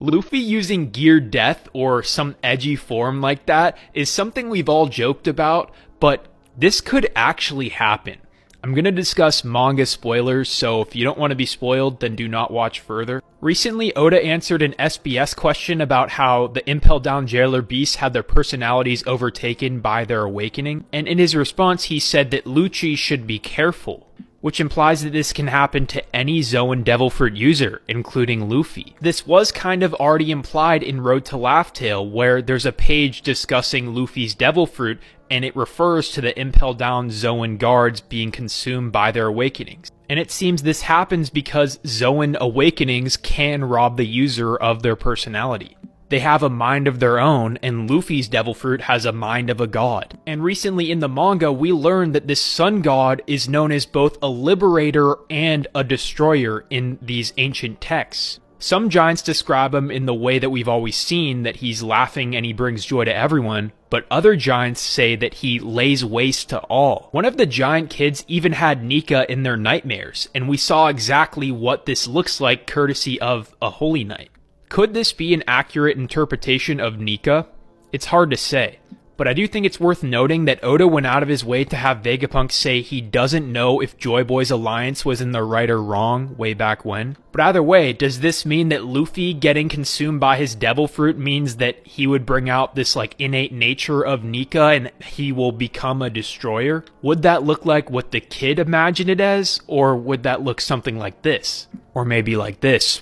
Luffy using gear death or some edgy form like that is something we've all joked about, but this could actually happen. I'm going to discuss manga spoilers, so if you don't want to be spoiled, then do not watch further. Recently, Oda answered an SBS question about how the Impel Down Jailer Beasts had their personalities overtaken by their awakening, and in his response he said that Lucci should be careful, which implies that this can happen to any Zoan Devil Fruit user, including Luffy. This was kind of already implied in Road to Laugh Tale, where there's a page discussing Luffy's Devil Fruit, and it refers to the Impel Down Zoan guards being consumed by their awakenings. And it seems this happens because Zoan awakenings can rob the user of their personality. They have a mind of their own, and Luffy's Devil Fruit has a mind of a god. And recently in the manga, we learned that this sun god is known as both a liberator and a destroyer in these ancient texts. Some giants describe him in the way that we've always seen, that he's laughing and he brings joy to everyone, but other giants say that he lays waste to all. One of the giant kids even had Nika in their nightmares, and we saw exactly what this looks like courtesy of a Holy Knight. Could this be an accurate interpretation of Nika? It's hard to say, but I do think it's worth noting that Oda went out of his way to have Vegapunk say he doesn't know if Joy Boy's alliance was in the right or wrong way back when. But either way, does this mean that Luffy getting consumed by his Devil Fruit means that he would bring out this innate nature of Nika and he will become a destroyer? Would that look like what the kid imagined it as, or would that look something like this? Or maybe like this?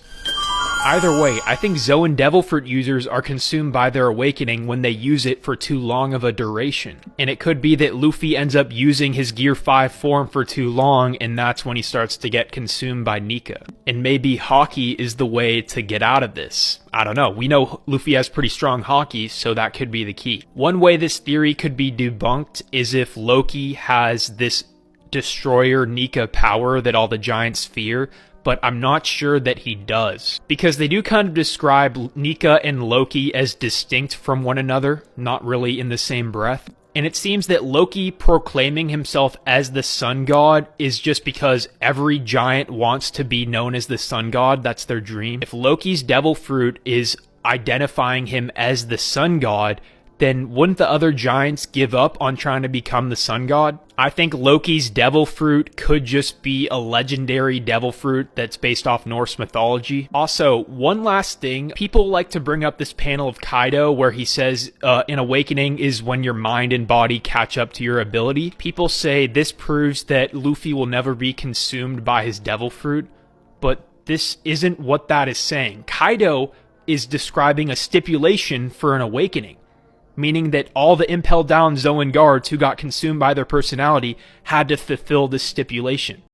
Either way, I think Zoan Devil Fruit users are consumed by their awakening when they use it for too long of a duration. And it could be that Luffy ends up using his Gear 5 form for too long, and that's when he starts to get consumed by Nika. And maybe Haki is the way to get out of this. I don't know. We know Luffy has pretty strong Haki, so that could be the key. One way this theory could be debunked is if Loki has this destroyer Nika power that all the giants fear, but I'm not sure that he does, because they do kind of describe Nika and Loki as distinct from one another, not really in the same breath. And it seems that Loki proclaiming himself as the sun god is just because every giant wants to be known as the sun god. That's their dream. If Loki's Devil Fruit is identifying him as the sun god, then wouldn't the other giants give up on trying to become the sun god? I think Loki's Devil Fruit could just be a legendary Devil Fruit that's based off Norse mythology. Also, one last thing, people like to bring up this panel of Kaido where he says an awakening is when your mind and body catch up to your ability. People say this proves that Luffy will never be consumed by his Devil Fruit, but this isn't what that is saying. Kaido is describing a stipulation for an awakening, meaning that all the Impel Down Zoan guards who got consumed by their personality had to fulfill this stipulation.